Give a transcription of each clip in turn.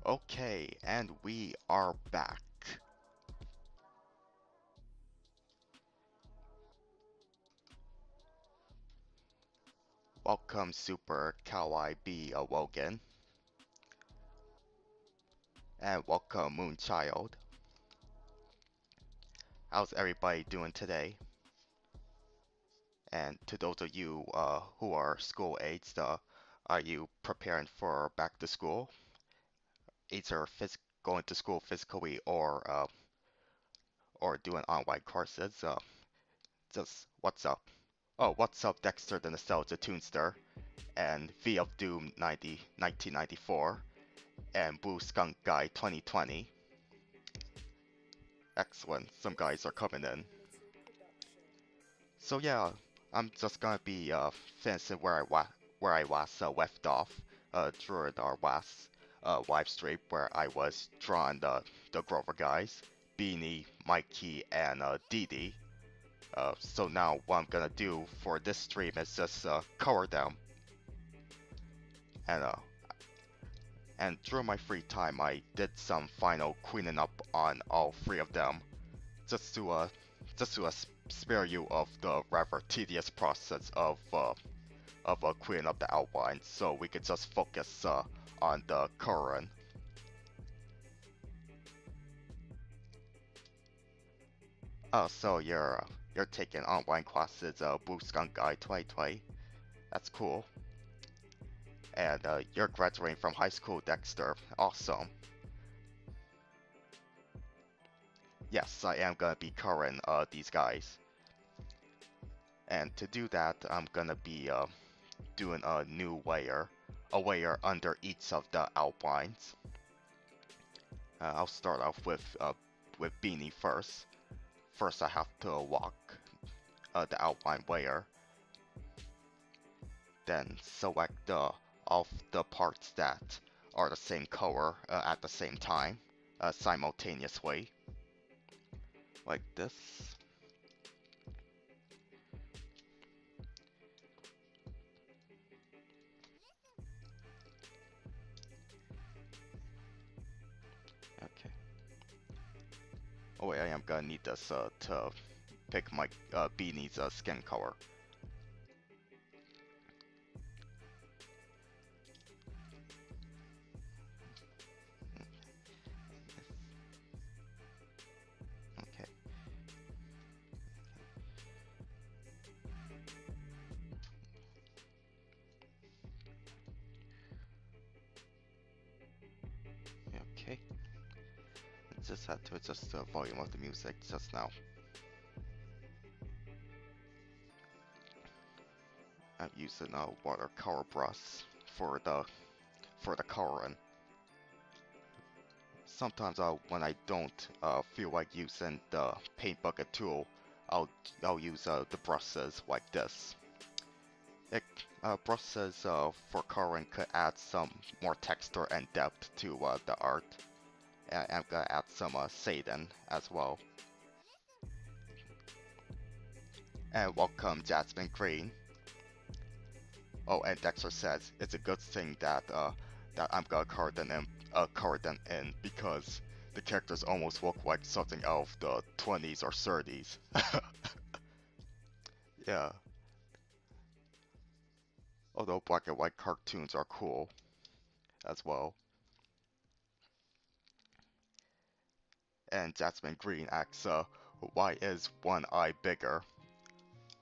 Okay, and we are back. Welcome, Super Kawaii B Awoken, and welcome, Moonchild. How's everybody doing today? And to those of you who are school aides, are you preparing for back to school? Either going to school physically or doing online courses? Just what's up? Oh, what's up, Dexter the Nostalgia Toonster, and V of Doom 1994, and Blue Skunk Guy 2020. Excellent, some guys are coming in. So yeah, I'm just gonna be finishing where I was left off during our last live stream where I was drawing the Grover guys, Beanie, Mikey, and Dee Dee. So now what I'm gonna do for this stream is just color them, and during my free time I did some final cleaning up on all three of them, just to spare you of the rather tedious process of cleaning up the outline, so we could just focus on the current. So you're taking online classes, Blue Skunk Guy 2020. That's cool. And you're graduating from high school, Dexter. Awesome. Yes, I am gonna be coloring these guys. And to do that, I'm gonna be doing a new layer, a layer under each of the outlines. I'll start off with Beanie first. First, I have to walk the outline layer, then select all the parts that are the same color at the same time, simultaneously, like this. Okay. Oh wait, I am gonna need this to pick my Beanie's skin color. Okay. Okay. Just had to adjust the volume of the music just now. I'm using a watercolor brush for the coloring. Sometimes when I don't feel like using the paint bucket tool, I'll use the brushes like this. It, brushes for coloring could add some more texture and depth to the art. And I'm gonna add some Satan as well. And welcome, Jasmine Green. Oh, and Dexter says it's a good thing that I'm gonna color them in because the characters almost look like something out of the 20s or 30s. Yeah. Although black and white cartoons are cool as well. And Jasmine Green asks, why is one eye bigger?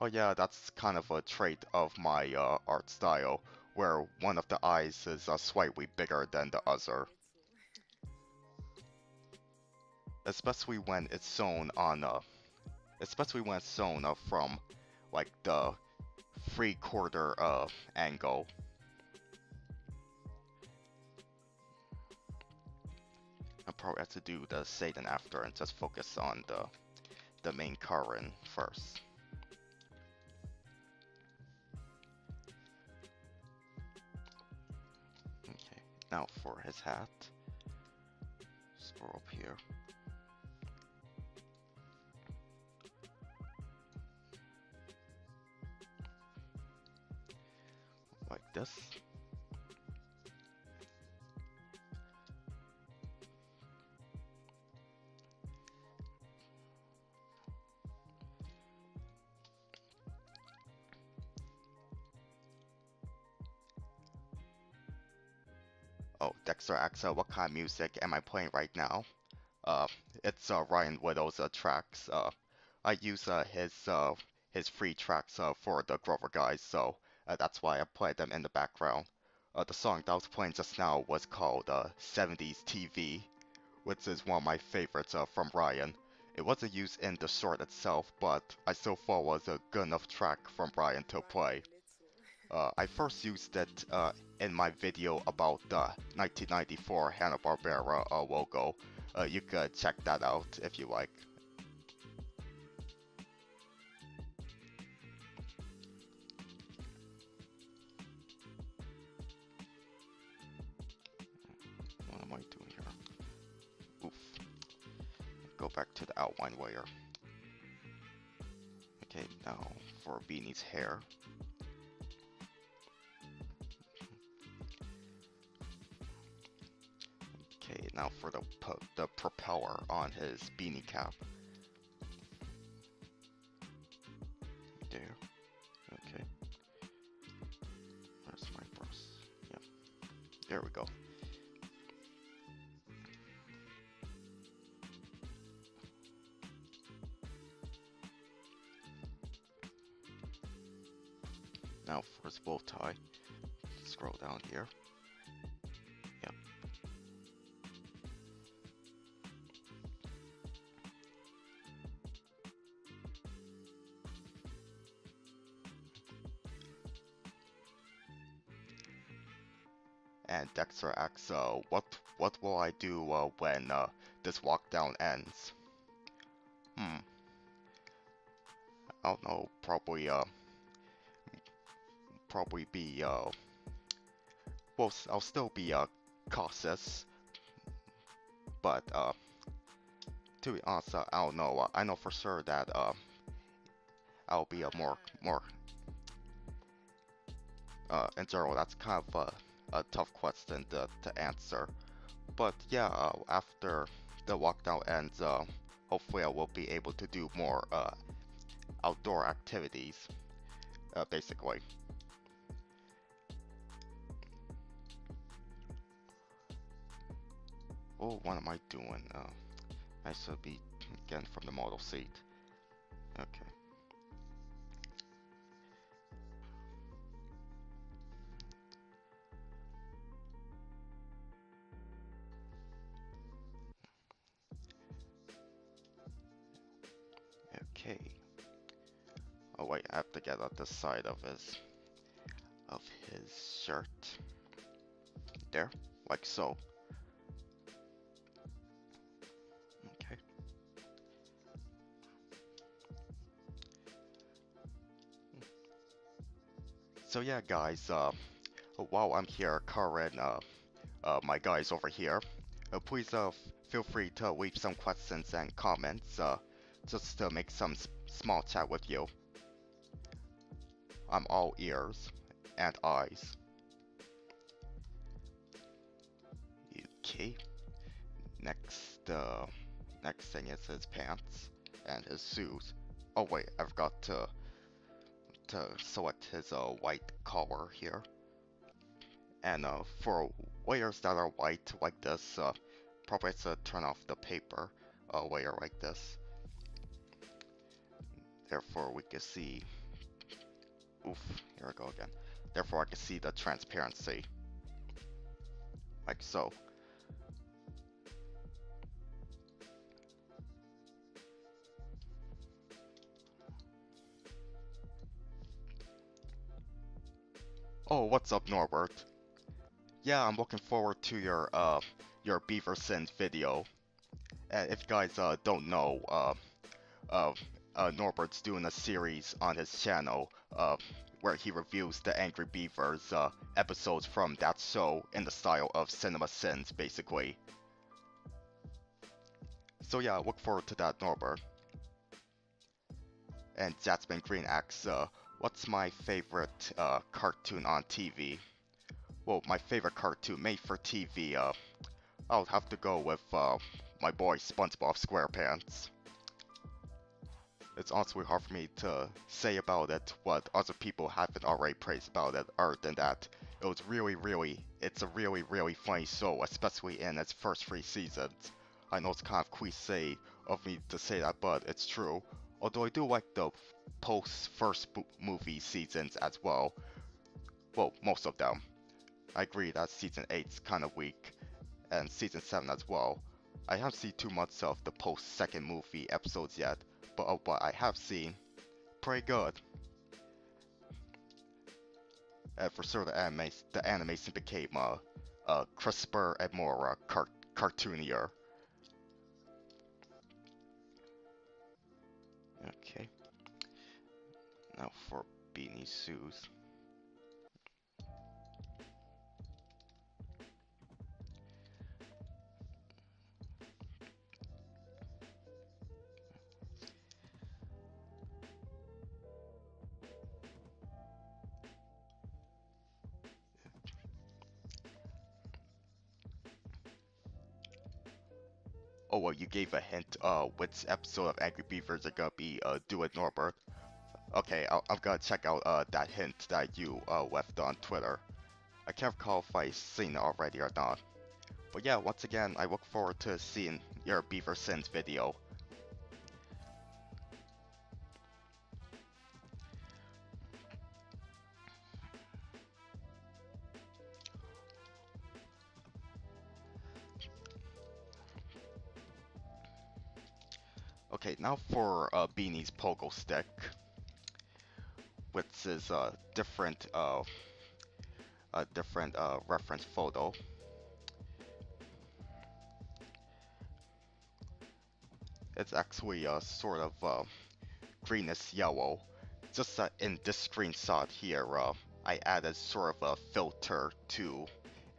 Oh yeah, that's kind of a trait of my art style, where one of the eyes is slightly bigger than the other. Especially when it's shown on, from like the 3/4 angle. I'll probably have to do the Satan after and just focus on the main Karin first. Okay, now for his hat. Scroll up here. Like this. Oh, Dexter asks, what kind of music am I playing right now? Uh, it's Ryan Widow's tracks. I use his free tracks for the Grover guys, so that's why I play them in the background. The song that I was playing just now was called 70s TV, which is one of my favorites from Ryan. It wasn't used in the short itself, but I still thought it was a good enough track from Ryan to play. I first used it in my video about the 1994 Hanna-Barbera logo. You could check that out if you like. What am I doing here? Oof. Go back to the outline layer. Okay, now for Beanie's hair. Okay, now for the propeller on his beanie cap. There. Okay. Where's my brush? Yep. There we go. Now for his bow tie. Scroll down here. Yep. And Dexter asks, what will I do when this walk down ends? I don't know, probably be well, I'll still be cautious, but to be honest, I don't know. I know for sure that I'll be more in general. That's kind of a tough question to answer. But yeah, after the walkdown ends, hopefully I will be able to do more outdoor activities, basically. Oh, what am I doing? I should be again from the model seat. Okay. Okay. Oh wait, I have to get at the side of his shirt. There, like so. Okay. So yeah, guys. While I'm here, Karen, my guys over here, please feel free to leave some questions and comments. Just to make some small chat with you. I'm all ears and eyes. Okay. Next thing is his pants and his shoes. Oh wait, I forgot to select his white collar here. And for layers that are white like this, probably to turn off the paper layer like this. Therefore we can see, oof, here I go again. Therefore I can see the transparency, like so. Oh, what's up, Norbert? Yeah, I'm looking forward to your Beaver Sins video. And if you guys don't know, Norbert's doing a series on his channel where he reviews the Angry Beavers episodes from that show in the style of Cinema Sins, basically. So yeah, look forward to that, Norbert. And Jasmine Green asks, what's my favorite cartoon on TV? Well, my favorite cartoon made for TV, I'll have to go with my boy SpongeBob SquarePants. It's honestly hard for me to say about it what other people haven't already praised about it, other than that It's a really funny show, especially in its first 3 seasons. I know it's kind of cliche of me to say that, but it's true. Although I do like the post first movie seasons as well. Well, most of them. I agree that season 8's kind of weak, and season 7 as well. I haven't seen too much of the post second movie episodes yet, but of what I have seen, pretty good. And for sure, the animation became crisper and more cartoonier. Okay, now for Beanie's shoes. Oh well, you gave a hint. Which episode of Angry Beavers are gonna be doing Norbert? Okay, I'm gonna check out that hint that you left on Twitter. I can't recall if I've seen it already or not. But yeah, once again, I look forward to seeing your Beaver Sins video. Okay, now for Beanie's Pogo Stick, which is a different reference photo. It's actually a sort of greenish yellow. Just in this screenshot here, I added sort of a filter to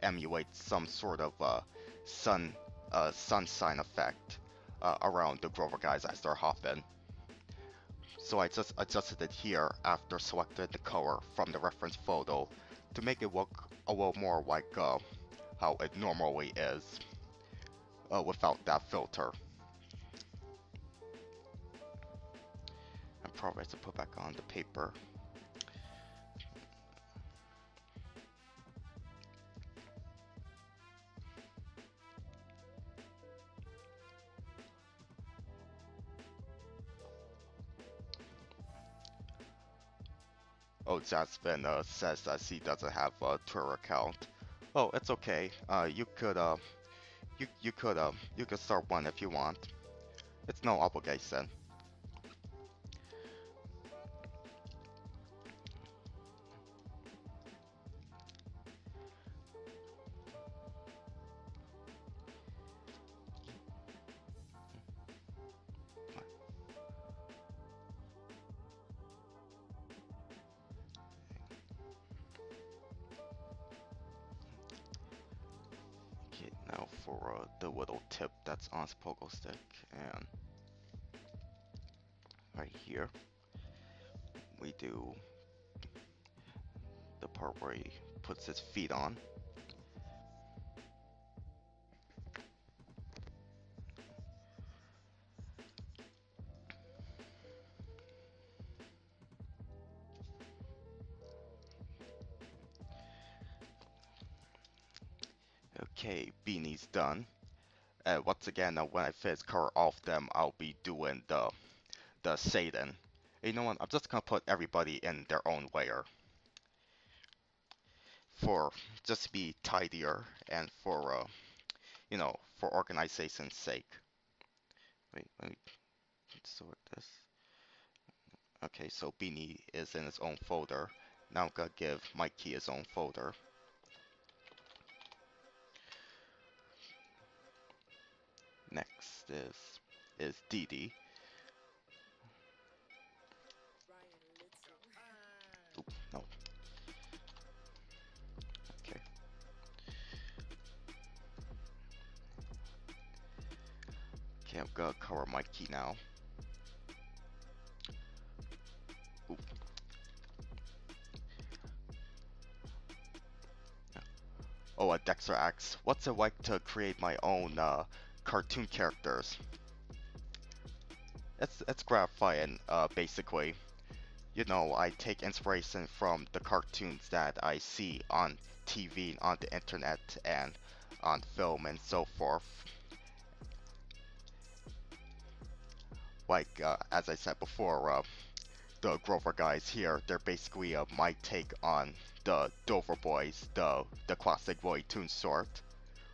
emulate some sort of sun sign effect around the Grover guys as they're hopping. So I just adjusted it here after selecting the color from the reference photo to make it look a little more like how it normally is without that filter. I probably have to put back on the paper. Oh, Jasmine says that she doesn't have a Twitter account. Oh, it's okay. You could you could start one if you want. It's no obligation. Okay, now for the little tip that's on his pogo stick, and right here we do the part where he puts his feet on. Okay, Beanie's done. Once again, when I finish cover all of them, I'll be doing the Satan. You know what? I'm just gonna put everybody in their own layer for just to be tidier and for for organization's sake. Wait, let me sort this. Okay, so Beanie is in his own folder. Now I'm gonna give Mikey his own folder. Next is Dee Dee. Oop, no. Okay. Okay, I'm gonna cover Mikey now. Oop. Oh, Dexter asks, what's it like to create my own cartoon characters? It's gratifying, basically. You know, I take inspiration from the cartoons that I see on TV, on the internet, and on film and so forth. Like, as I said before, the Grover guys here, they're basically my take on the Dover Boys, the classic Looney Tunes sort,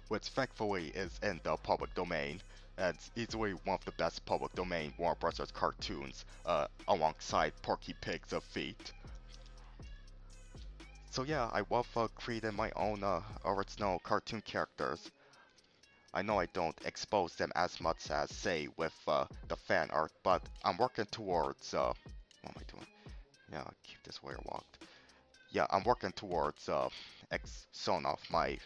which thankfully is in the public domain. And it's easily one of the best public domain Warner Bros. Cartoons, alongside Porky Pig's Feet. So yeah, I love creating my own original cartoon characters. I know I don't expose them as much as, say, with the fan art, but I'm working towards, what am I doing? Yeah, keep this wire locked. Yeah, I'm working towards showing off my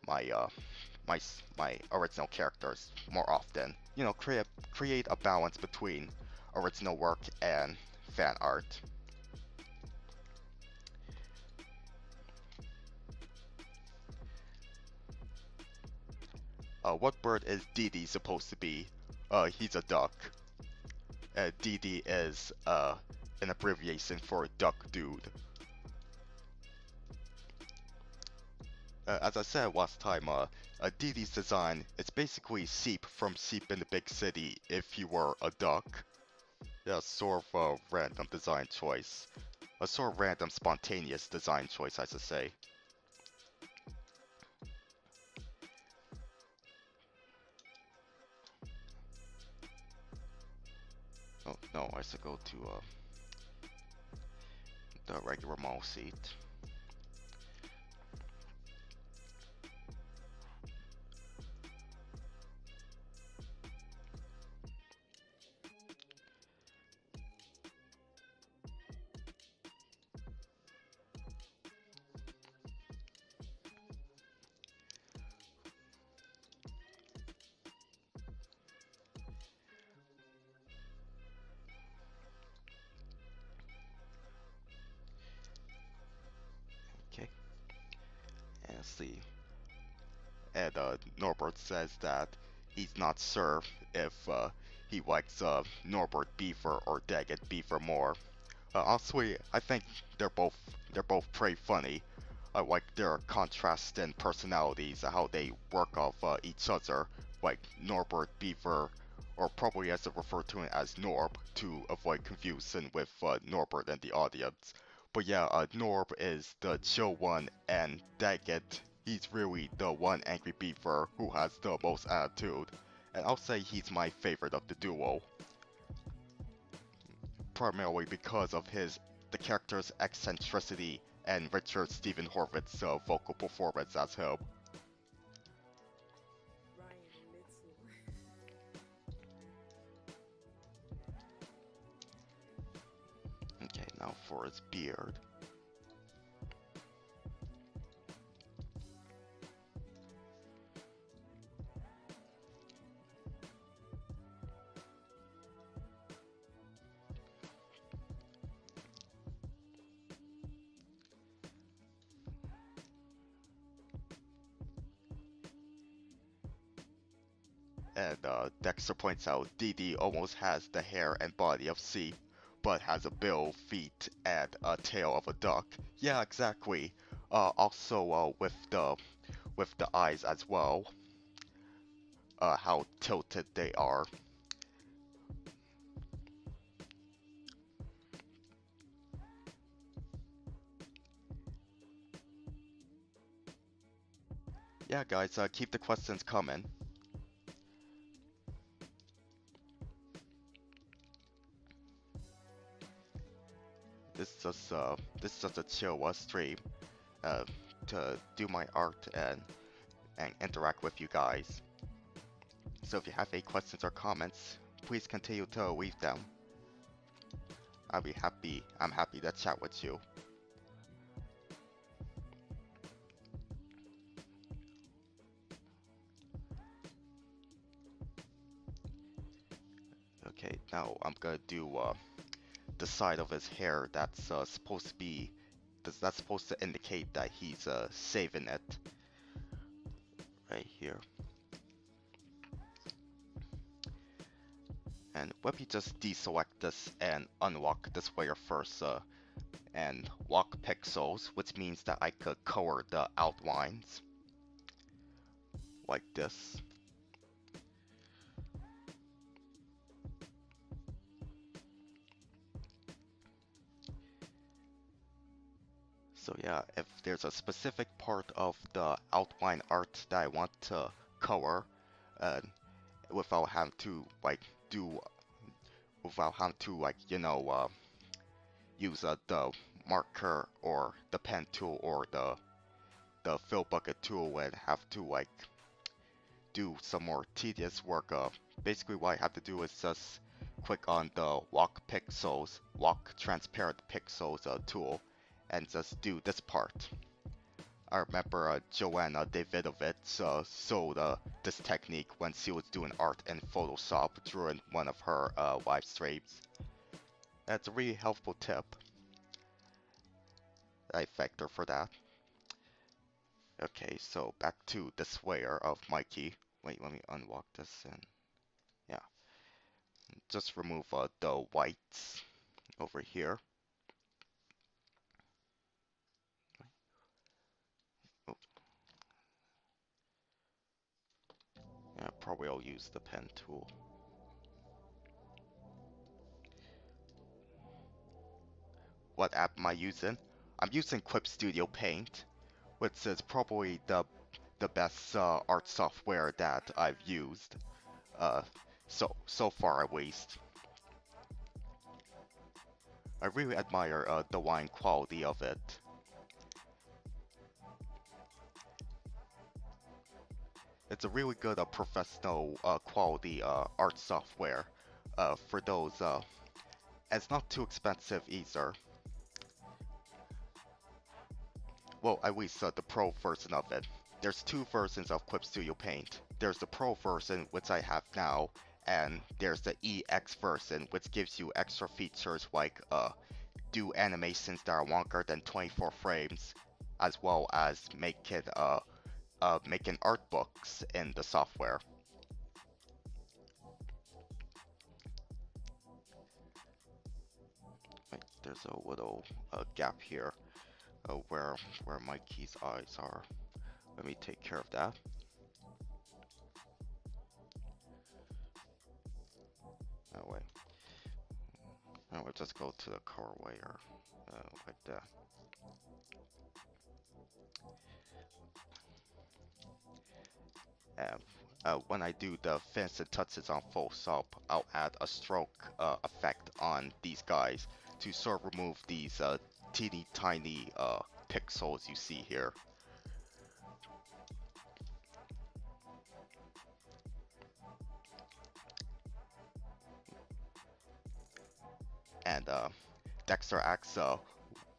my original characters more often. You know, create a balance between original work and fan art. What bird is Dee Dee supposed to be? He's a duck. Dee Dee is an abbreviation for duck dude. As I said last time, Dee Dee's design is basically Sheep from Sheep in the Big City if you were a duck. Yeah, sort of a random design choice. A sort of random spontaneous design choice, I should say. Oh no, I should go to the regular mall seat. Okay, and see. And Norbert says that he's not sure if he likes Norbert Beaver or Daggett Beaver more. Honestly, I think they're both pretty funny. I like their contrast in personalities, how they work off each other. Like Norbert Beaver, or probably as I refer to it as Norb, to avoid confusion with Norbert and the audience. But yeah, Norb is the chill one, and Daggett, he's really the one angry beaver who has the most attitude. And I'll say he's my favorite of the duo, primarily because of the character's eccentricity and Richard Stephen Horvitz's vocal performance as him. Okay, now for his beard. And Dexter points out Dee Dee almost has the hair and body of Sheep, but has a bill, feet, and a tail of a duck. Yeah, exactly. Also, with the eyes as well, how tilted they are. Yeah, guys, keep the questions coming. This is just a chill stream uh, to do my art and interact with you guys. So if you have any questions or comments, please continue to leave them. I'm happy to chat with you. Okay, now I'm gonna do the side of his hair that's supposed to be, that's supposed to indicate that he's saving it. Right here. And let me just deselect this and unlock this layer first, and lock pixels, which means that I could color the outlines like this. So yeah, if there's a specific part of the outline art that I want to color, uh, without having to do, without having to use the marker or the pen tool or the fill bucket tool and have to do some more tedious work. Basically what I have to do is just click on the lock transparent pixels tool and just do this part. I remember Joanna Davidovich showed this technique when she was doing art in Photoshop during one of her live streams. That's a really helpful tip. I thanked her for that. Okay, so back to this layer of Mikey. Wait, let me unlock this and yeah. Just remove the whites over here. Oh, yeah, probably I'll use the pen tool. What app am I using? I'm using Clip Studio Paint, which is probably the best art software that I've used, uh, so far at least. I really admire the line quality of it. It's a really good professional quality art software for those. It's not too expensive either. Well, at least the pro version of it. There's two versions of Clip Studio Paint. There's the pro version, which I have now, and there's the EX version, which gives you extra features like do animations that are longer than 24 frames, as well as making art books in the software. Wait, there's a little gap here where Mikey's eyes are. Let me take care of that. That way. And we'll just go to the core layer like that. And when I do the finishing touches on Photoshop, I'll add a stroke effect on these guys to sort of remove these teeny tiny pixels you see here. And Dexter asks,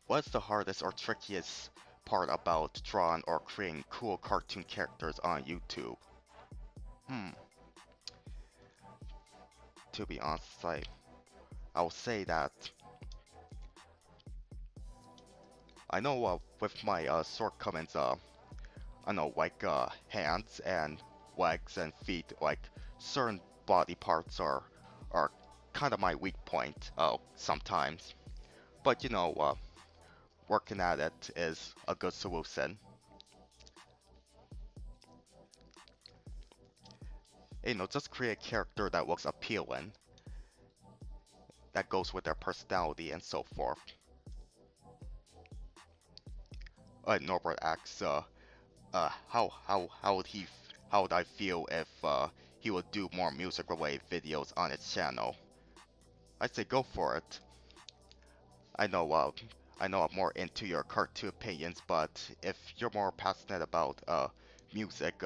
what's the hardest or trickiest part about drawing or creating cool cartoon characters on YouTube? To be honest, I'll say that I know with my shortcomings, I know hands and legs and feet, certain body parts are kind of my weak point sometimes. But working at it is a good solution. Just create a character that looks appealing, that goes with their personality and so forth. Norbert asks, how would I feel if he would do more music-related videos on his channel? I'd say go for it. I know I'm more into your cartoon opinions, but if you're more passionate about music,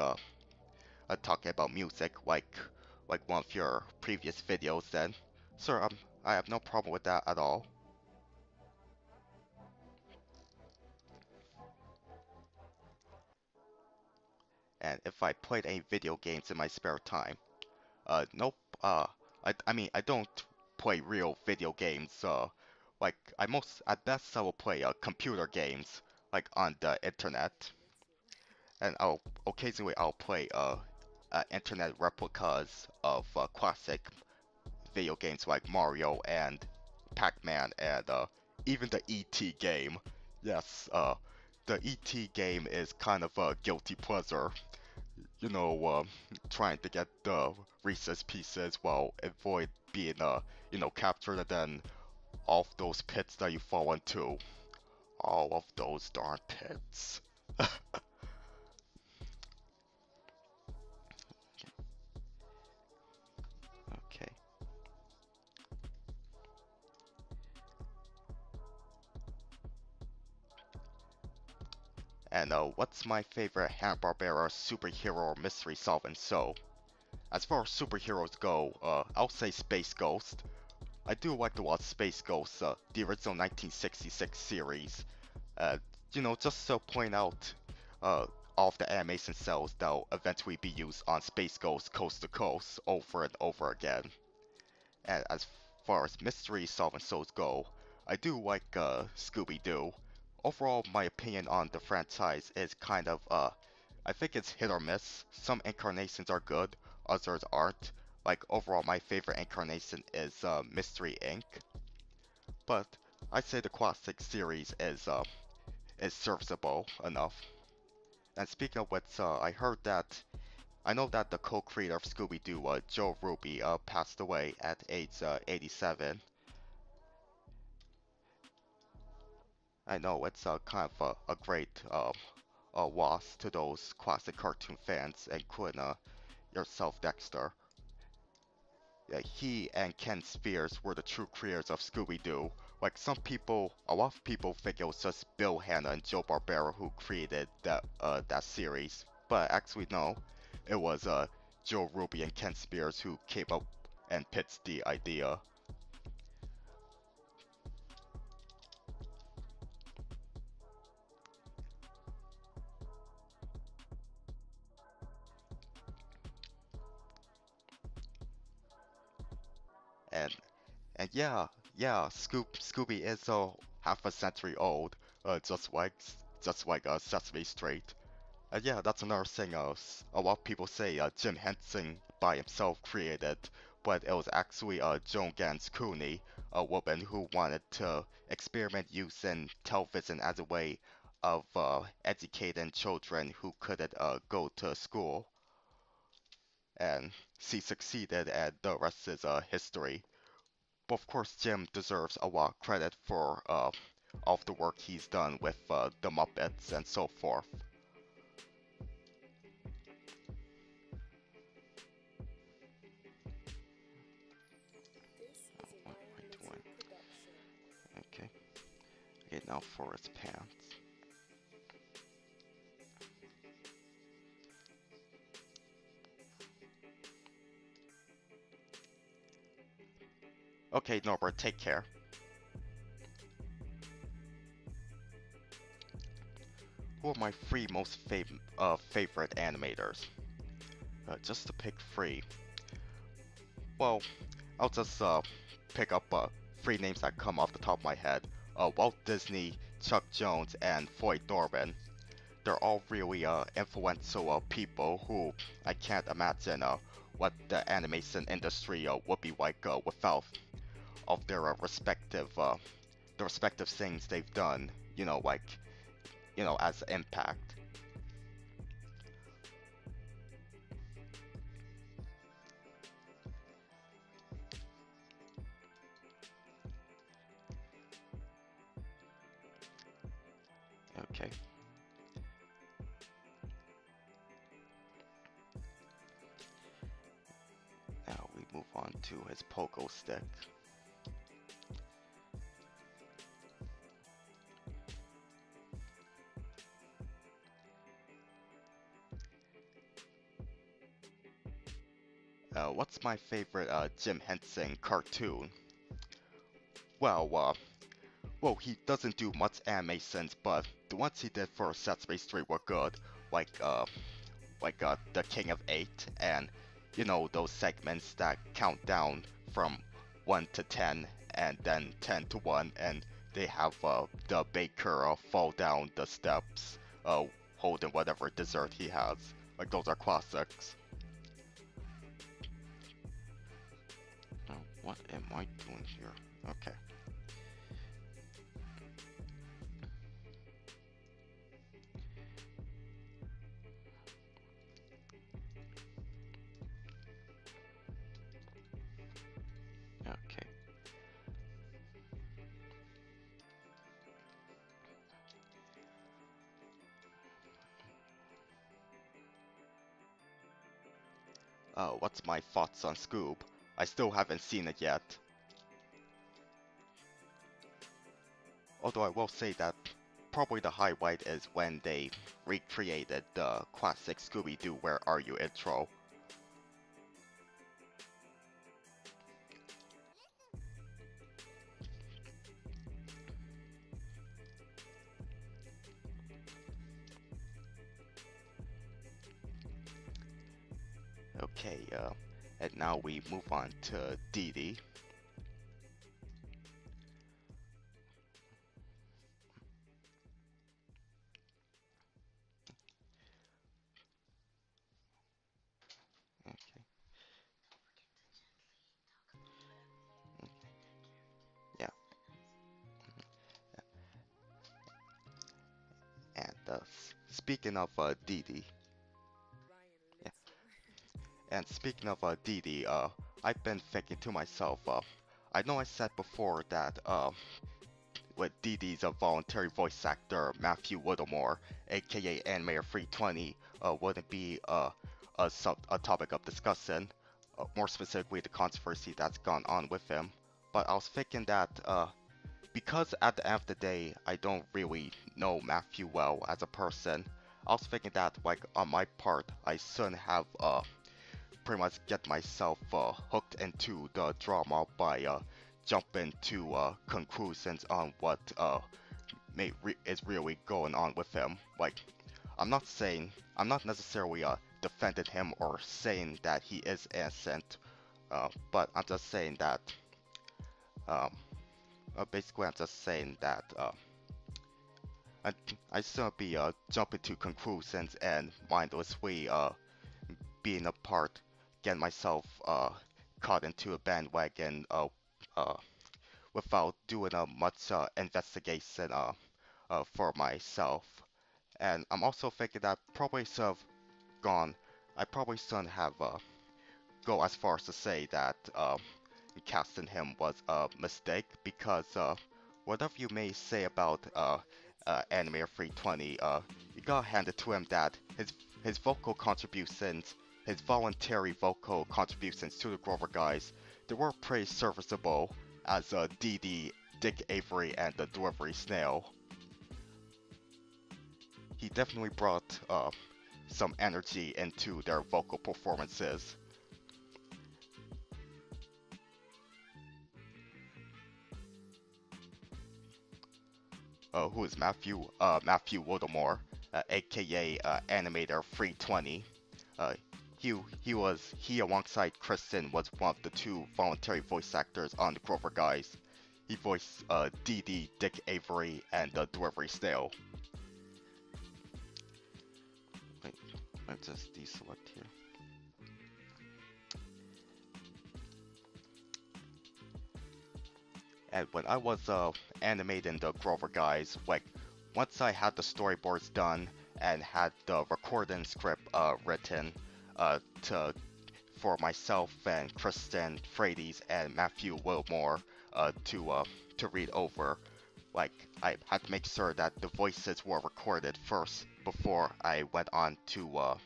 talking about music like one of your previous videos, then sir, I have no problem with that at all. And if I played any video games in my spare time, nope. I mean I don't play real video games. At best I will play computer games like on the internet, and I'll play internet replicas of classic video games like Mario and Pac-Man and even the E.T. game. Yes, the E.T. game is kind of a guilty pleasure. You know, trying to get the Reese's Pieces while avoid being, captured, and then all of those pits that you fall into. All of those darn pits. Okay. And what's my favorite Hanna-Barbera superhero mystery solving? So, as far as superheroes go, I'll say Space Ghost. I do like to watch Space Ghost, the original 1966 series. Uh, just to point out uh, all of the animation cells that will eventually be used on Space Ghost Coast to Coast over and over again. And as far as mystery solving shows go, I do like Scooby-Doo. Overall, my opinion on the franchise is kind of, I think it's hit or miss. Some incarnations are good, others aren't. Like, overall, my favorite incarnation is Mystery Inc. But I'd say the classic series is serviceable enough. And speaking of which, I know that the co-creator of Scooby-Doo, Joe Ruby, passed away at age 87. I know it's kind of a great loss to those classic cartoon fans, including yourself, Dexter. Yeah, he and Ken Spears were the true creators of Scooby-Doo. Like a lot of people think it was just Bill Hanna and Joe Barbera who created that series, but actually no, it was Joe Ruby and Ken Spears who came up and pitched the idea. And and yeah, Scooby is half a century old, just like Sesame Street. Yeah, that's another thing. A lot of people say Jim Henson by himself created, but it was actually Joan Gans Cooney, a woman who wanted to experiment using television as a way of educating children who couldn't go to school. And she succeeded, and the rest is history. But of course, Jim deserves a lot of credit for all of the work he's done with the Muppets and so forth. What am I doing? Okay. Okay, now for his pants. Okay, Norbert, take care. Who are my three most favorite animators? Just to pick three. Well, I'll just pick up three names that come off the top of my head. Walt Disney, Chuck Jones, and Floyd Norman. They're all really influential people who I can't imagine what the animation industry would be like without of their the respective things they've done. As impact. Okay. Now we move on to his pogo stick. What's my favorite Jim Henson cartoon? Well, he doesn't do much animations, but the ones he did for Sesame Street were good, like the King of Eight, and those segments that count down from 1 to 10, and then 10 to 1, and they have the baker fall down the steps, holding whatever dessert he has. Like those are classics. What am I doing here? Okay. Okay. What's my thoughts on Scoob? I still haven't seen it yet. Although I will say that probably the highlight is when they recreated the classic Scooby-Doo Where Are You intro. Okay, and now we move on to Dee Dee. Okay. Yeah. And speaking of Dee Dee, yeah. And speaking of Dee Dee, I've been thinking to myself, I know I said before that with Dee Dee's voluntary voice actor Matthew Whittemore, aka Animator 320, wouldn't be a topic of discussion. More specifically, the controversy that's gone on with him. But I was thinking that because at the end of the day, I don't really know Matthew well as a person. I was thinking that, like, on my part, I shouldn't have pretty much get myself hooked into the drama by jumping to conclusions on what is really going on with him. Like, I'm not necessarily defending him or saying that he is innocent, but I'm just saying that, um, basically I'm just saying that I, I shouldn't be jumping to conclusions and mindlessly being a part, getting myself caught into a bandwagon uh, without doing much investigation for myself. And I'm also thinking that probably should have gone. I probably shouldn't have go as far as to say that casting him was a mistake because whatever you may say about Animator 320, you gotta hand it to him that his vocal contributions, his voluntary vocal contributions to the Grover guys, they were pretty serviceable as Dee Dee, Dick Avery, and the Delivery Snail. He definitely brought some energy into their vocal performances. Who is Matthew? Matthew Whittemore, aka Animator 320. Uh, he alongside Kristen was one of the two voluntary voice actors on the Grover guys. He voiced Dee Dee, Dick Avery, and the Delivery Snail. Wait, let me just deselect here. And when I was animating the Grover guys, like once I had the storyboards done and had the recording script written to for myself and Kristen Frades and Matthew Wilmore to read over, like I had to make sure that the voices were recorded first before I went on to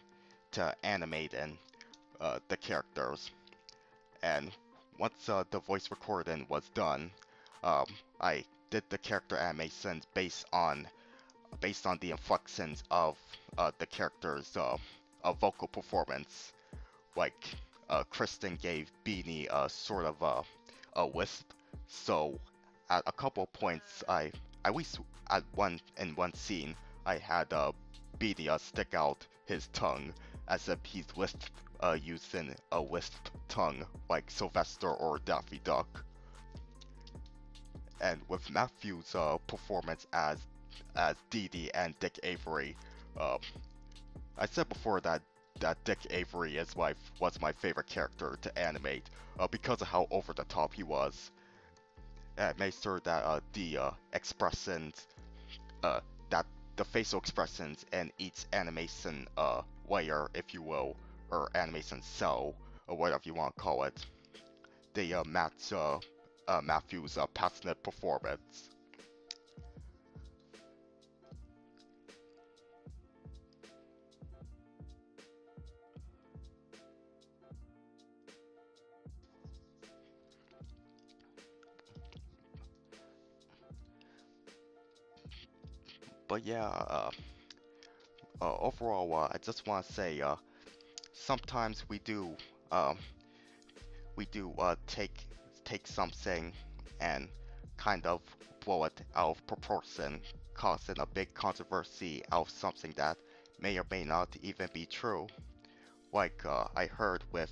animating the characters. And once the voice recording was done, um, I did the character animations based on the inflections of the character's vocal performance. Like Kristen gave Beanie a sort of a wisp, so at a couple points, at least at one scene, I had Beanie stick out his tongue as if he's using a wisp tongue like Sylvester or Daffy Duck. And with Matthew's performance as Dee Dee and Dick Avery, uh, I said before that that Dick Avery was my favorite character to animate because of how over the top he was. And make sure that the expressions, uh, that the facial expressions in each animation layer, if you will, or animation cell, or whatever you want to call it, they match Matthew's passionate performance. But yeah, overall, I just want to say, sometimes um, we do take something and kind of blow it out of proportion, causing a big controversy out of something that may or may not even be true. Like I heard with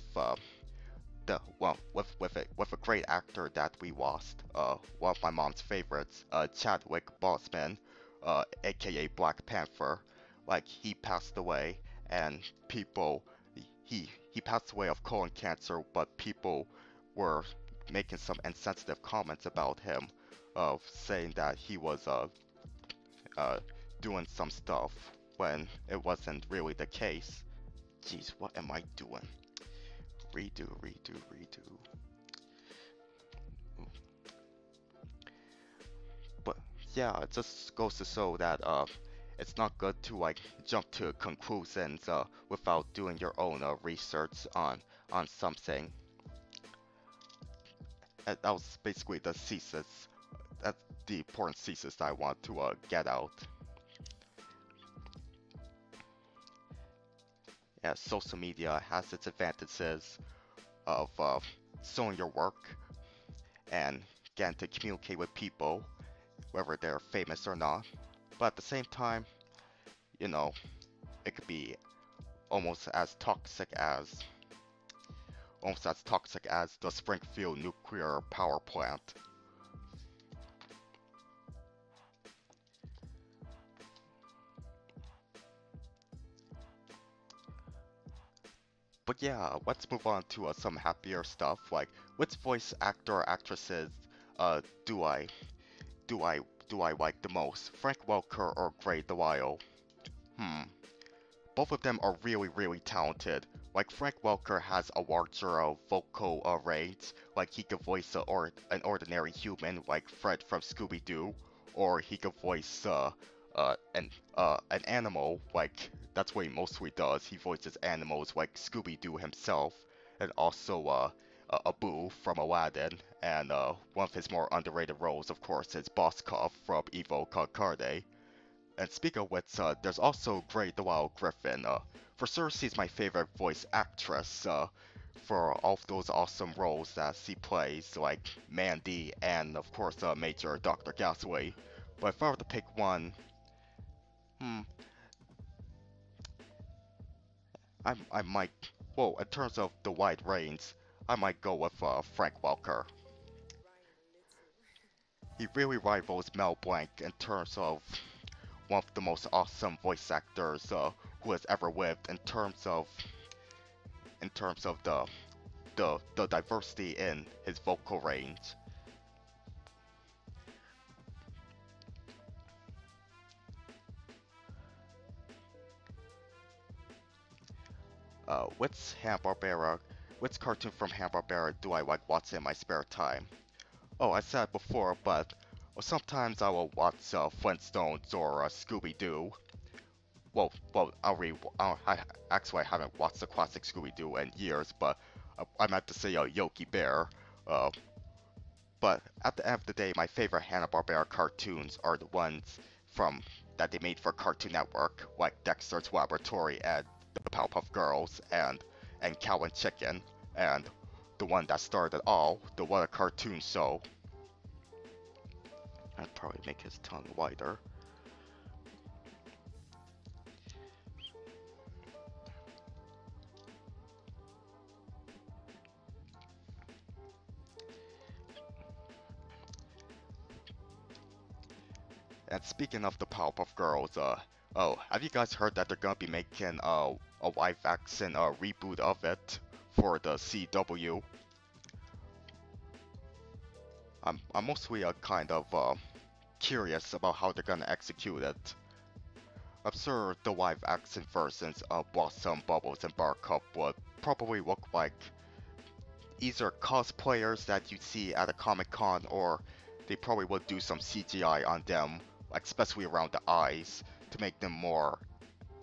with a great actor that we lost, one of my mom's favorites, Chadwick Boseman, aka Black Panther. Like he passed away, and people he passed away of colon cancer, but people were making some insensitive comments about him, saying that he was uh, doing some stuff when it wasn't really the case. Jeez, what am I doing? Redo, redo, redo. But yeah, it just goes to show that it's not good to like jump to conclusions without doing your own research on something. That was basically the thesis. That's the important thesis that I want to get out. Yeah, social media has its advantages of showing your work and getting to communicate with people, whether they're famous or not. But at the same time, you know, it could be almost as toxic as the Springfield nuclear power plant. But yeah, let's move on to some happier stuff. Like, which voice actor or actresses uh, do I do I do I like the most? Frank Welker or Grey DeLisle? Hmm. Both of them are really, really talented. Like Frank Welker has a larger vocal range, like he could voice an ordinary human like Fred from Scooby-Doo, or he could voice an animal, like that's what he mostly does. He voices animals like Scooby-Doo himself, and also Abu from Aladdin, and one of his more underrated roles, of course, is Bosskov from Evo Con Carne. And speaking of which, there's also Grey DeLisle Griffin. For sure, she's my favorite voice actress for all of those awesome roles that she plays, like Mandy and, of course, Major Dr. Gasway. But if I were to pick one, hmm, I might, well, in terms of the wide range, I might go with Frank Welker. He really rivals Mel Blanc in terms of one of the most awesome voice actors who has ever lived in terms of the diversity in his vocal range. Which Hanna-Barbera, which cartoon from Hanna-Barbera do I like watching in my spare time? Oh, I said it before, but sometimes I will watch Flintstones or Scooby-Doo. Actually I haven't watched the classic Scooby-Doo in years, but I meant to say Yogi Bear. Uh, But at the end of the day, my favorite Hanna-Barbera cartoons are the ones from that they made for Cartoon Network, like Dexter's Laboratory and the Powerpuff Girls and Cow and Chicken, and the one that started it all, the What a Cartoon Show. I'd probably make his tongue wider. And speaking of the Powerpuff Girls, Oh, have you guys heard that they're gonna be making a live action reboot of it for the CW? I'm mostly kind of curious about how they're gonna execute it. I'm sure the live action versions of Blossom, Bubbles, and Barcup would probably look like either cosplayers that you see at a Comic Con, or they probably would do some CGI on them, like especially around the eyes, to make them more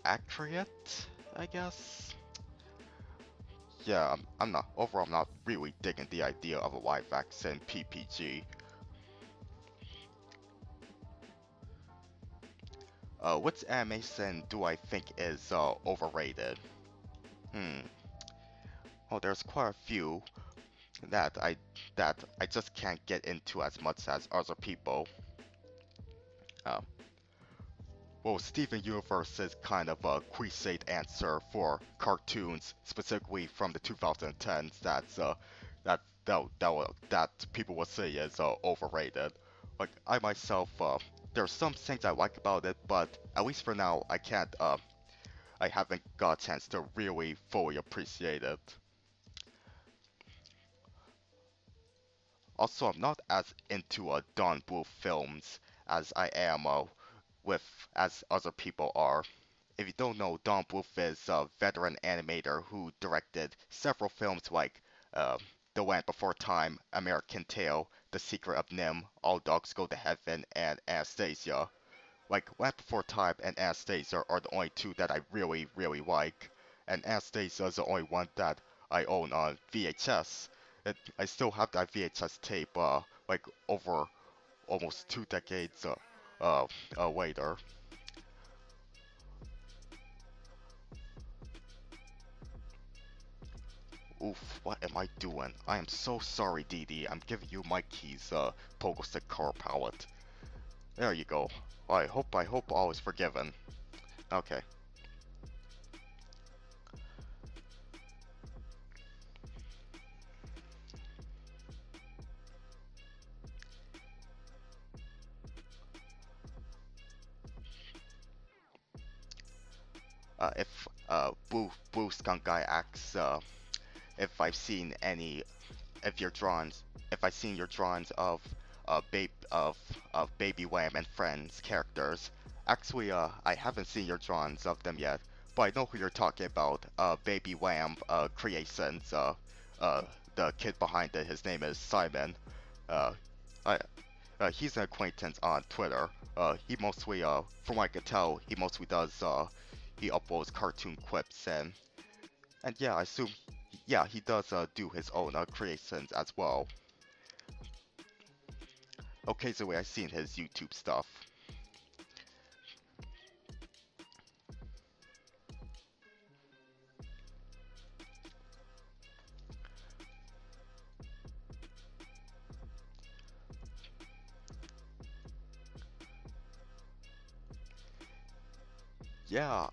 accurate, I guess. Yeah, I'm not overall. I'm not really digging the idea of a live action PPG. Which animation do I think is overrated? Hmm. Well, there's quite a few that I just can't get into as much as other people. Uh, well, Steven Universe is kind of a cliched answer for cartoons, specifically from the 2010s. That people would say is overrated. Like I myself, there's some things I like about it, but at least for now, I haven't got a chance to really fully appreciate it. Also, I'm not as into Don Bluth films as I am with as other people are. If you don't know, Don Bluth is a veteran animator who directed several films like uh, The Land Before Time, American Tail, The Secret of Nim, All Dogs Go to Heaven, and Anastasia. Like Land Before Time and Anastasia are the only two that I really like, and Anastasia is the only one that I own on VHS. I still have that VHS tape, like over almost 2 decades uh, later. Oof, what am I doing? I am so sorry, Dee Dee. I'm giving you my keys, Pogo Stick Color Palette. There you go. I hope all is forgiven. Okay. If Blue Skunk Guy asks if I've seen any of your drawings, if I've seen your drawings of Baby Wham and Friends characters. Actually, I haven't seen your drawings of them yet, but I know who you're talking about. Baby Wham Creations. Uh, the kid behind it, his name is Simon. Uh, I, he's an acquaintance on Twitter. He mostly, from what I could tell, he mostly does, he uploads cartoon clips and yeah, I assume, yeah, he does do his own creations as well. Occasionally, I've seen his YouTube stuff. Yeah,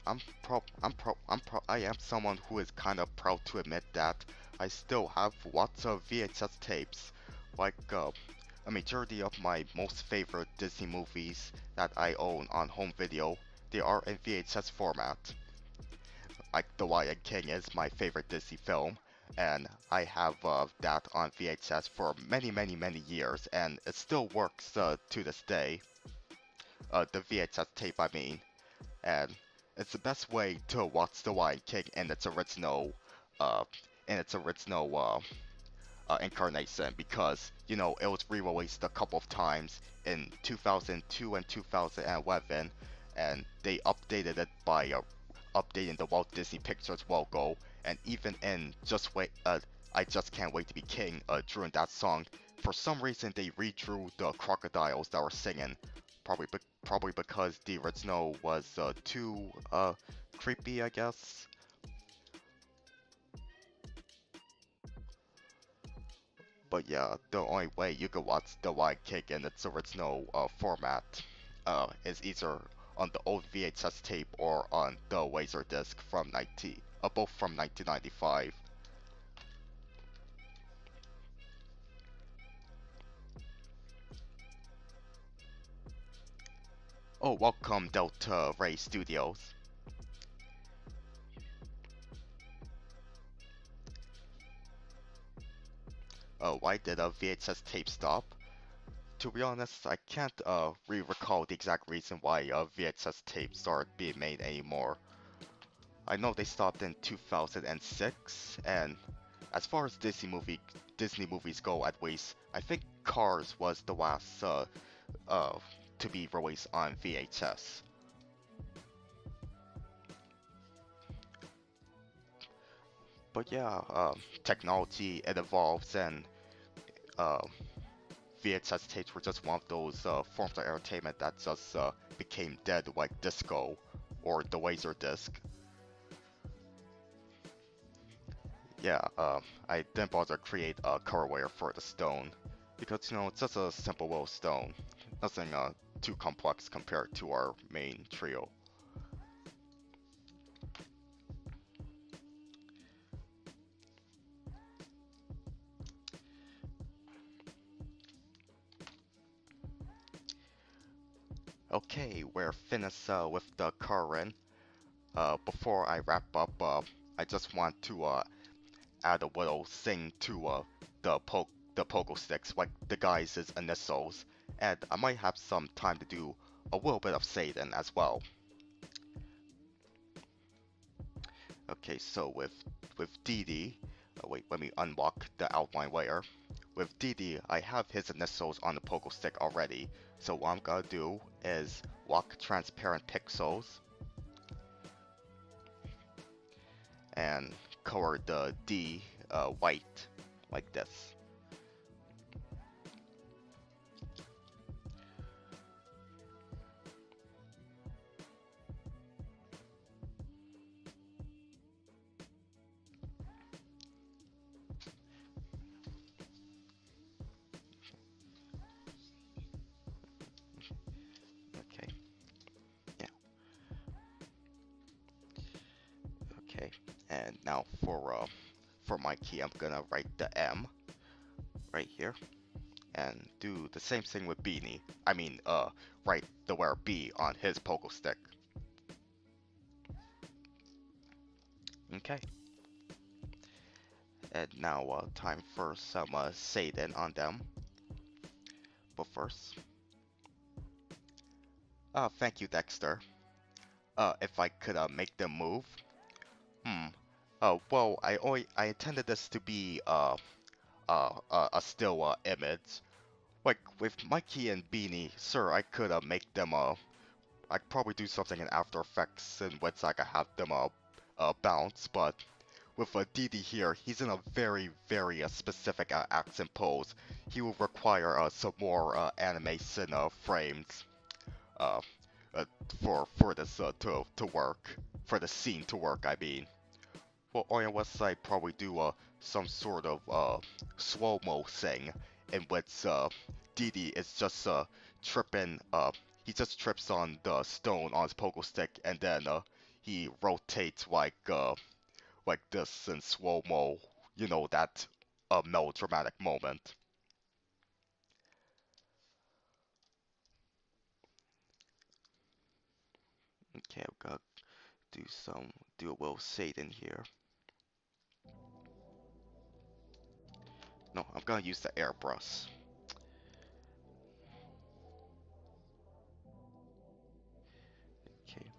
I am someone who is kind of proud to admit that I still have lots of VHS tapes. Like, a majority of my most favorite Disney movies that I own on home video, they are in VHS format. Like, The Lion King is my favorite Disney film, and I have that on VHS for many years, and it still works to this day. The VHS tape, I mean. And it's the best way to watch The Lion King uh, in its original incarnation because it was re-released a couple of times in 2002 and 2011, and they updated it by updating the Walt Disney Pictures logo, and even in I Just Can't Wait to Be King during that song, for some reason they redrew the crocodiles that were singing, probably because the original was too creepy, I guess. But yeah, the only way you could watch The Lion King in its original format is either on the old VHS tape or on the Laserdisc from both from 1995. Oh, welcome Delta Ray Studios. Why did a VHS tape stop? To be honest, I can't recall the exact reason why VHS tapes aren't being made anymore. I know they stopped in 2006, and as far as Disney movies go, at least I think Cars was the last uh, to be released on VHS. But yeah, technology it evolves, and uh, VHS tapes were just one of those forms of entertainment that just became dead, like disco or the Laserdisc. Yeah, I didn't bother to create a colorware for the stone because it's just a simple little stone, nothing too complex compared to our main trio. Okay, we're finished with the coloring. Before I wrap up, I just want to add a little thing to the pogo sticks, like the guys' initials, and I might have some time to do a little bit of Satan as well. Okay, so with DD, wait, let me unlock the outline layer. With DD, I have his initials on the pogo stick already, so what I'm gonna do is lock transparent pixels and color the D white, like this. Okay, yeah, okay. And now for my key, I'm gonna write the M right here, and do the same thing with Beanie. I mean, write the letter B on his pogo stick. Okay. And now, time for some Satan on them. But first, thank you, Dexter. If I could make them move. Hmm. Well, I intended this to be a still image. Like with Mikey and Beanie, sir, I could make them I'd probably do something in After Effects in which I could have them bounce, but with DD here, he's in a very specific accent pose. He will require some more animation frames uh, uh, for this to work, for the scene to work. I mean, well, on your website, probably do some sort of slow-mo thing in which DD is just tripping. He just trips on the stone on his pogo stick, and then he rotates like this in slow mo, that melodramatic moment. Okay, I'm gonna do a little Satan here. No, I'm gonna use the airbrush. Okay.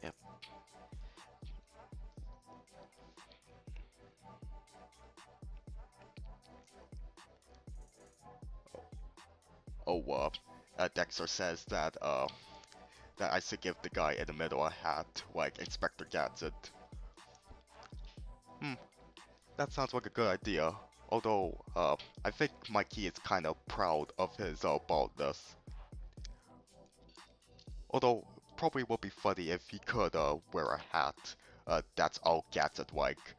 Yep. Oh, Dexter says that I should give the guy in the middle a hat, like Inspector Gadget. Hmm, that sounds like a good idea. Although, I think Mikey is kind of proud of his baldness. Although, probably would be funny if he could wear a hat that's all gadget-like.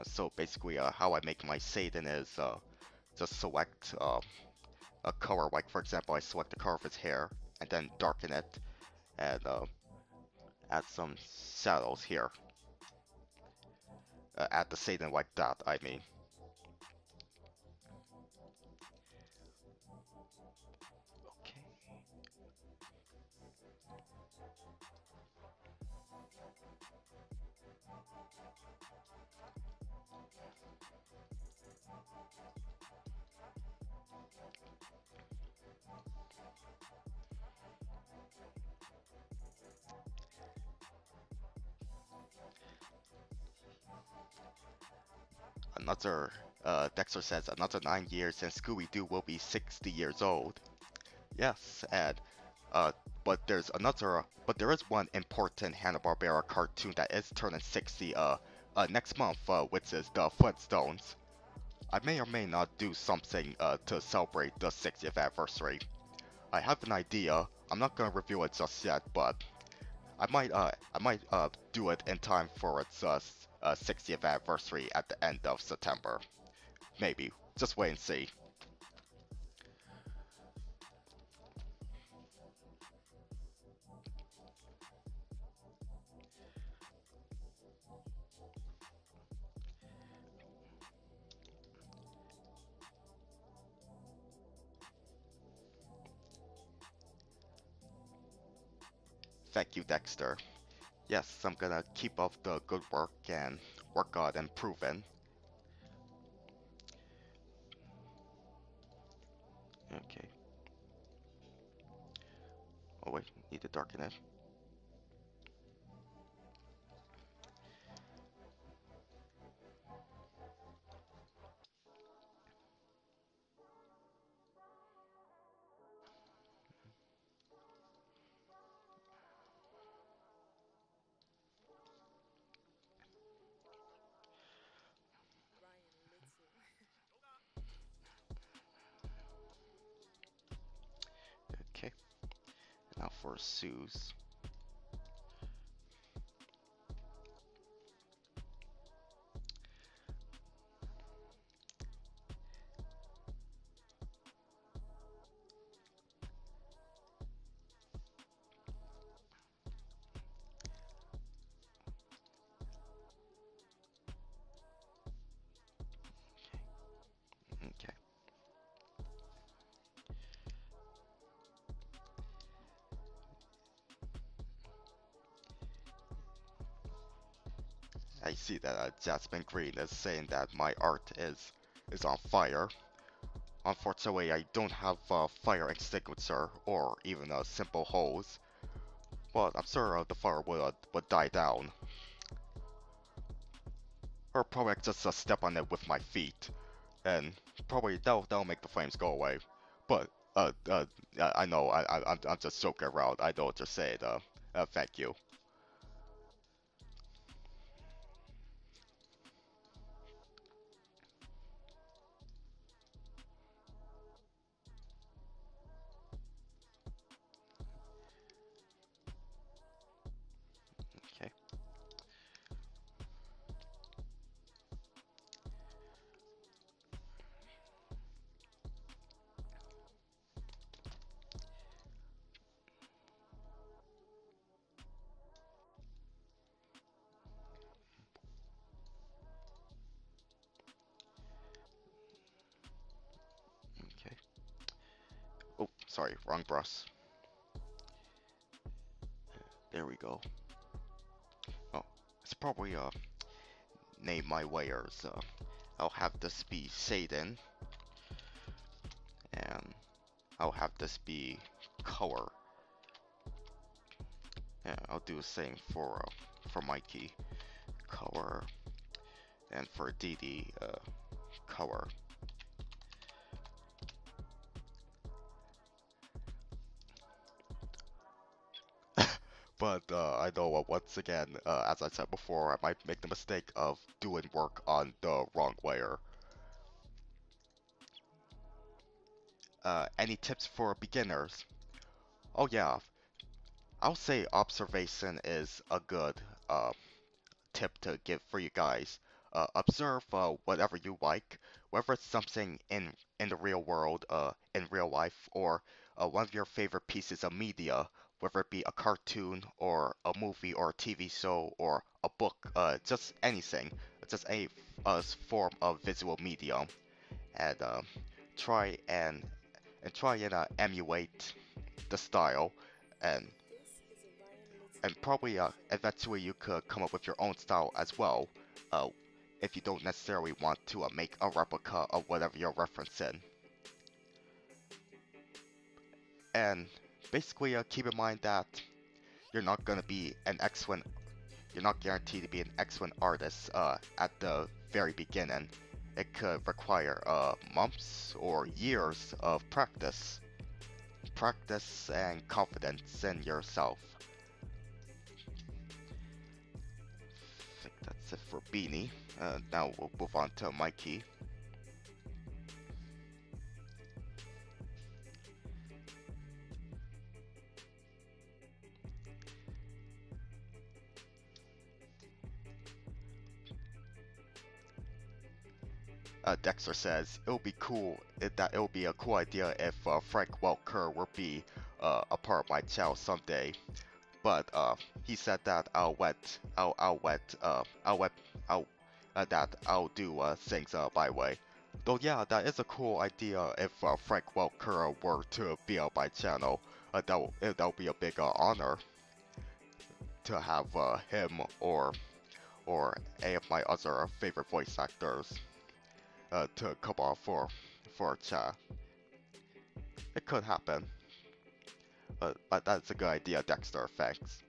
So basically, how I make my Satan is just select a color. Like for example, I select the color of his hair and then darken it and add some shadows here. Add the Satan like that, I mean. Okay. Another, Dexter says, another 9 years and Scooby-Doo will be 60 years old. Yes, and, uh, but there is one important Hanna-Barbera cartoon that is turning 60, next month, which is the Flintstones. I may or may not do something, to celebrate the 60th anniversary. I have an idea. I'm not gonna reveal it just yet, but I might do it in time for its 60th anniversary at the end of September. Maybe. Just wait and see. Thank you, Dexter. Yes, I'm gonna keep up the good work and work on improving. Okay. Oh wait, need to darken it. Okay. Now for Sue's. Okay. I see that Jasmine Green is saying that my art is on fire. Unfortunately, I don't have a fire extinguisher or even a simple hose, but I'm sure the fire would die down. Or probably just step on it with my feet, and probably that'll make the flames go away. But I know I'm just joking around. I know what you're saying. Thank you. Okay. Okay. Oh, sorry, wrong brush. There we go. Oh, it's probably name my layers. I'll have this be Satan, and I'll have this be color. Yeah, I'll do the same for Mikey, color, and for Dee Dee, color. But I know once again, as I said before, I might make the mistake of doing work on the wrong layer. Any tips for beginners? Oh yeah, I'll say observation is a good tip to give for you guys. observe whatever you like, whether it's something in the real world, in real life, or one of your favorite pieces of media, whether it be a cartoon or a movie or a TV show or a book, just anything, just any form of visual medium, and try and emulate the style, and probably eventually you could come up with your own style as well, uh, if you don't necessarily want to make a replica of whatever you're referencing. And basically, keep in mind that you're not gonna be an excellent, you're not guaranteed to be an excellent artist at the very beginning. It could require months or years of practice and confidence in yourself. I think that's it for Beanie. Now we'll move on to Mikey. Dexter says it will be a cool idea if Frank Welker would be a part of my channel someday. But he said that I'll do things my way. Though yeah, that is a cool idea if Frank Welker were to be on my channel. That would be a big honor to have him or any of my other favorite voice actors to come on for a chat. It could happen, but that's a good idea, Dexter. Thanks.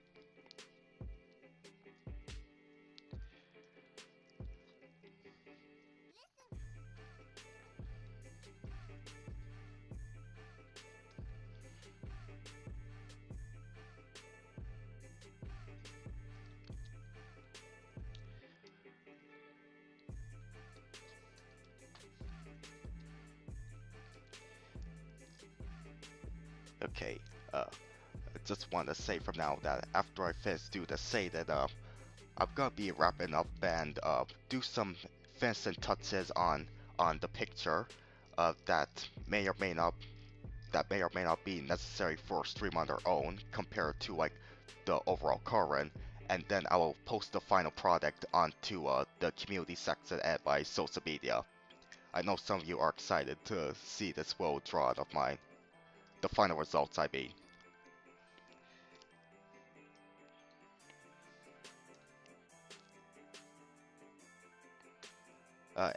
Okay, I just want to say from now that after I finish do the say that I'm gonna be wrapping up and do some finishing touches on the picture that may or may not be necessary for a stream on their own compared to like the overall current, and then I will post the final product onto the community section at my social media. I know some of you are excited to see this well drawn of mine. The final results, I mean.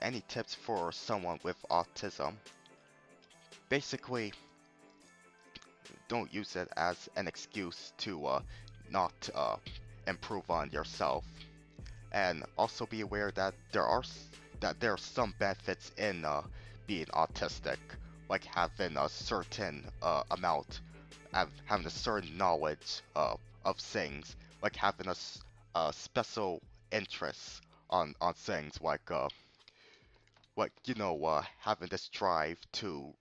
Any tips for someone with autism? Basically, don't use it as an excuse to not improve on yourself, and also be aware that there are some benefits in being autistic, like having a certain having a certain knowledge of things, like having a special interest on things, like having this drive to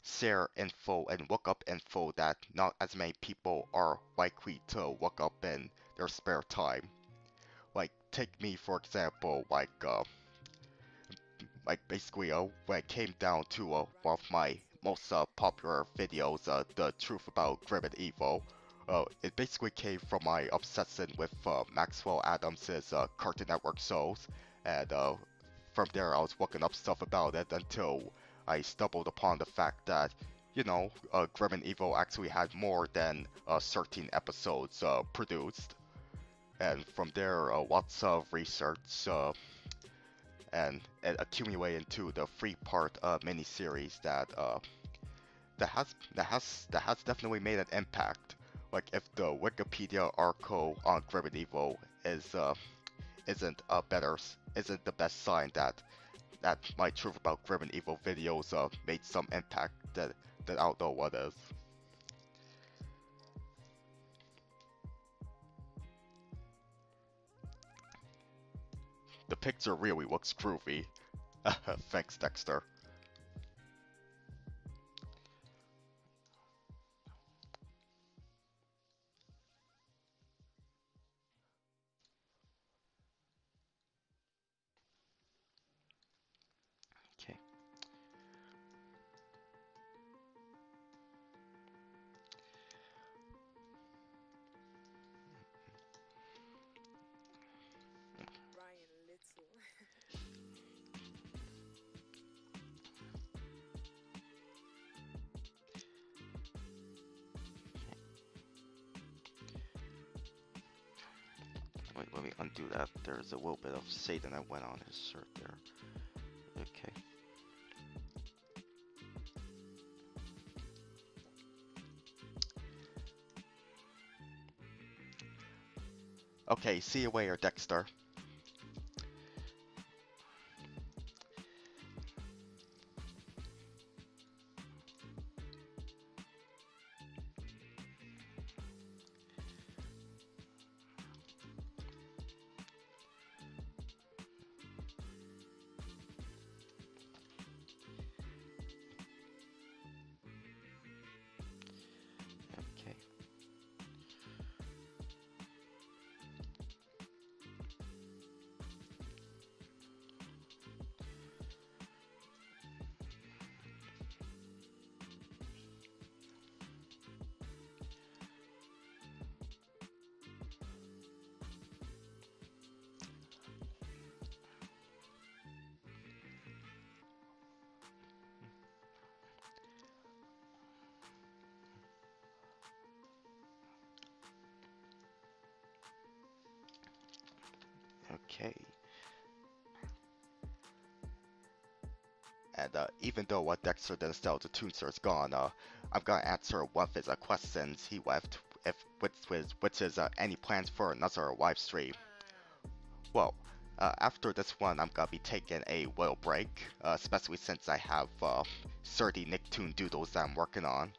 share info and look up info that not as many people are likely to look up in their spare time. Like take me for example, like basically when it came down to one of my most popular videos, the truth about Grim and Evil. It basically came from my obsession with Maxwell Adams's Cartoon Network shows, and from there I was looking up stuff about it until I stumbled upon the fact that, Grim and Evil actually had more than 13 episodes produced. And from there, lots of research and accumulate into the three-part miniseries that has definitely made an impact. Like if the Wikipedia article on Grim and Evil isn't the best sign that my truth about Grim and Evil videos made some impact, that I don't know what is. The picture really looks groovy. Thanks, Dexter. me undo that. There's a little bit of Satan that went on his shirt there. Okay. Okay, see you later, Dexter. Okay. Okay. And even though what Dexter didn't tell the Toonster is gone, I'm gonna answer one of his questions he left, which is any plans for another live stream. Well, after this one, I'm gonna be taking a little break, especially since I have 30 Nicktoon doodles that I'm working on.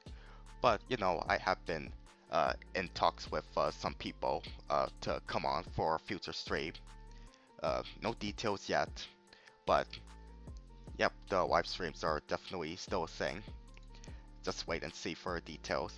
But you know, I have been in talks with some people to come on for a future stream. No details yet, but yep, the live streams are definitely still a thing. Just wait and see for details.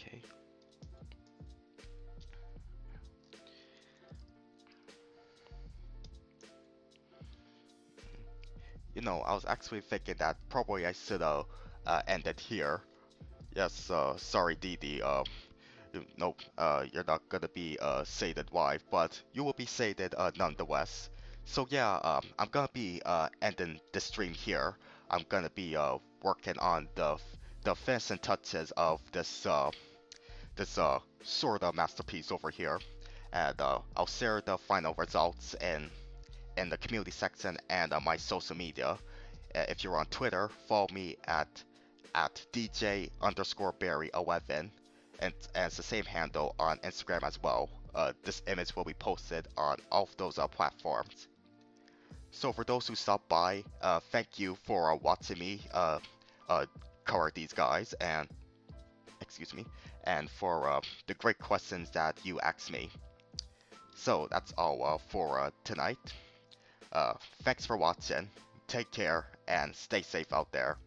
Okay. You know, I was actually thinking that probably I should end it here. Yes, sorry, Dee. Nope, you're not gonna be sated live, but you will be sated nonetheless. So yeah, I'm gonna be ending the stream here. I'm gonna be working on the finishing touches of this sort of masterpiece over here, and I'll share the final results in the community section and on my social media. If you're on Twitter, follow me at DJ_Barry11, and it's the same handle on Instagram as well. This image will be posted on all of those platforms. So for those who stopped by, thank you for watching me cover these guys, and excuse me, and for the great questions that you asked me. So that's all for tonight. Thanks for watching. Take care and stay safe out there.